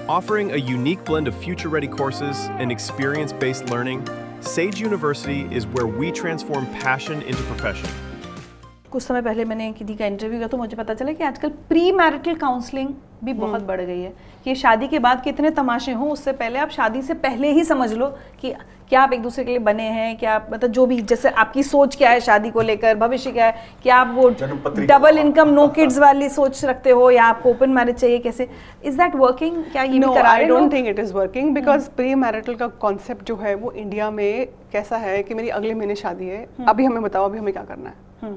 Offering a unique blend of future-ready courses and experience-based learning, Sage University is where we transform passion into profession. कुछ समय पहले मैंने किसी का interview किया तो मुझे पता चला कि आजकल प्री मैरिटल काउंसलिंग भी बहुत बढ़ गई है कि शादी के बाद कितने तमाशे हों, उससे पहले आप शादी से पहले ही समझ लो कि क्या आप एक दूसरे के लिए बने हैं, क्या मतलब जो भी जैसे आपकी सोच क्या है शादी को लेकर, भविष्य क्या है, क्या आप वो डबल इनकम नो किड्स वाली सोच रखते हो या आपको ओपन मैरिज चाहिए, कैसे इज दैट वर्किंग? क्या ये no, I don't think it is working because premarital का कॉन्सेप्ट जो है वो इंडिया में कैसा है कि मेरी अगले महीने शादी है, अभी हमें बताओ अभी हमें क्या करना है।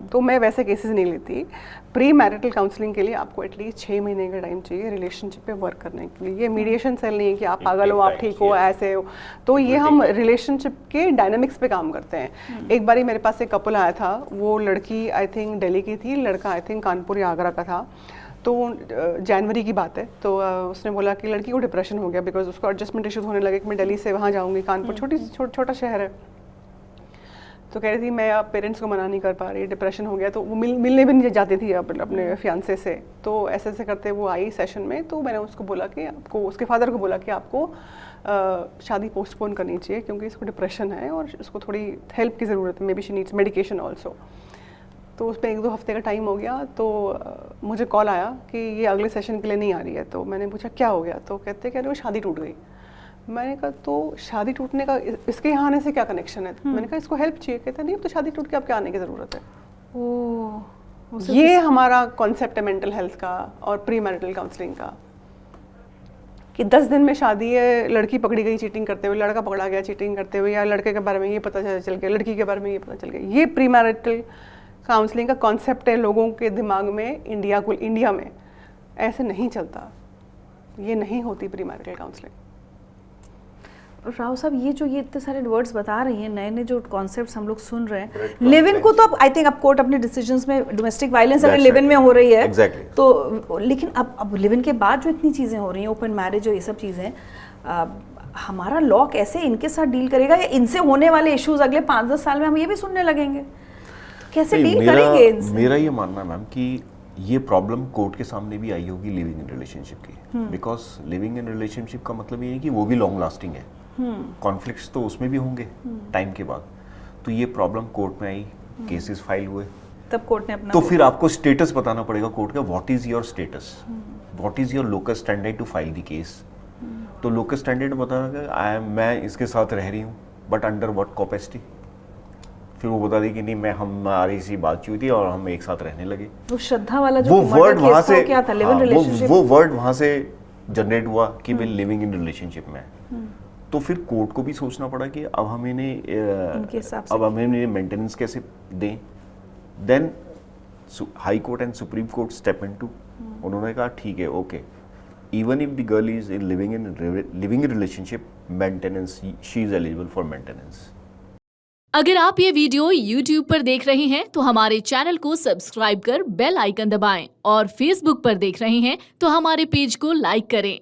तो मैं वैसे केसेस नहीं लेती। प्री मैरिटल काउंसलिंग के लिए आपको एटलीस्ट 6 महीने का टाइम चाहिए रिलेशनशिप पे वर्क करने के लिए। ये मीडिएशन सेल नहीं है कि आप पागल हो, आप ठीक हो, ऐसे हो। तो ये हम रिलेशनशिप के डायनामिक्स पे काम करते हैं। एक बारी मेरे पास एक कपल आया था, वो लड़की आई थिंक दिल्ली की थी, लड़का आई थिंक कानपुर या आगरा का था। तो जनवरी की बात है, तो उसने बोला कि लड़की को डिप्रेशन हो गया बिकॉज उसको एडजस्टमेंट इशूज़ होने लगे कि मैं दिल्ली से वहाँ जाऊँगी, कानपुर छोटा शहर है। तो कह रही थी मैं अब पेरेंट्स को मना नहीं कर पा रही, डिप्रेशन हो गया। तो वो मिलने भी नहीं जाती थी अपने फियांसे से। तो ऐसे ऐसे करते वो आई सेशन में, तो मैंने उसको बोला कि आपको, उसके फादर को बोला कि आपको शादी पोस्टपोन करनी चाहिए क्योंकि इसको डिप्रेशन है और इसको थोड़ी हेल्प की ज़रूरत है, may be she needs medication also. तो उसमें 1-2 हफ्ते का टाइम हो गया। तो मुझे कॉल आया कि ये अगले सेशन के लिए नहीं आ रही है। तो मैंने पूछा क्या हो गया? तो कहते कह रहे वो शादी टूट गई। मैंने कहा तो शादी टूटने का इसके यहाँ आने से क्या कनेक्शन है? मैंने कहा इसको हेल्प चाहिए। कहता नहीं, अब तो शादी टूट के अब क्या आने की ज़रूरत है। ये हमारा कॉन्सेप्ट है मेंटल हेल्थ का और प्री मैरिटल काउंसलिंग का कि 10 दिन में शादी है, लड़की पकड़ी गई चीटिंग करते हुए, लड़का पकड़ा गया चीटिंग करते हुए, या लड़के के बारे में ये पता चल गया, लड़की के बारे में ये पता चल गया। ये प्री मैरिटल काउंसलिंग का कॉन्सेप्ट है लोगों के दिमाग में। इंडिया में ऐसे नहीं चलता, ये नहीं होती प्री मैरिटल काउंसलिंग। राव साहब, ये जो ये इतने सारे वर्ड्स बता रही हैं, नए नए जो कॉन्सेप्ट्स हम लोग सुन रहे हैं, लिव इन को तो अब आई थिंक अब कोर्ट अपने डिसीजंस में डोमेस्टिक वायलेंस अगर लिव इन में हो रही है तो, लेकिन अब लिव इन के बाद जो इतनी चीज़ें हो रही हैं, ओपन मैरिज और ये सब चीज़ें, हमारा लॉ कैसे इनके साथ डील करेगा? या इनसे होने वाले इश्यूज अगले 5-10 साल में हम ये भी सुनने लगेंगे, तो कैसे डील करेंगे इनसे? मेरा ये मानना है मैम कि ये प्रॉब्लम कोर्ट के सामने भी आई होगी लिविंग इन रिलेशनशिप की, बिकॉज लिविंग इन रिलेशनशिप का मतलब ये है कि वो भी लॉन्ग लास्टिंग है। कॉन्फ्लिक्ट्स तो उसमें भी होंगे टाइम के बाद। तो ये प्रॉब्लम कोर्ट में आई, केसेस फाइल हुए, तब कोर्ट ने अपना, तो फिर आपको स्टेटस बताना पड़ेगा कोर्ट का, what is your status, what is your local standard to file the case. तो लोकल स्टैंडर्ड बताना मैं इसके साथ रह रही हूँ, बट अंडर व्हाट कैपेसिटी। फिर वो बता दी कि नहीं, मैं हमारी सी बातचीत हुई थी और हम एक साथ रहने लगे। वो श्रद्धा वाला जो वो वर्ड वहाँ से, क्या था, लिव इन रिलेशनशिप, वो वर्ड वहाँ से जनरेट हुआ कि मैं लिविंग इन रिलेशनशिप में। तो फिर कोर्ट को भी सोचना पड़ा कि अब हम इन्हें मेंटेनेंस कैसे दें। Then high court and supreme court step into, उन्होंने कहा ठीक है, okay, even if the girl is in living in relationship, maintenance, she is eligible for maintenance. अगर आप ये वीडियो YouTube पर देख रहे हैं तो हमारे चैनल को सब्सक्राइब कर बेल आइकन दबाएं, और Facebook पर देख रहे हैं तो हमारे पेज को लाइक करें।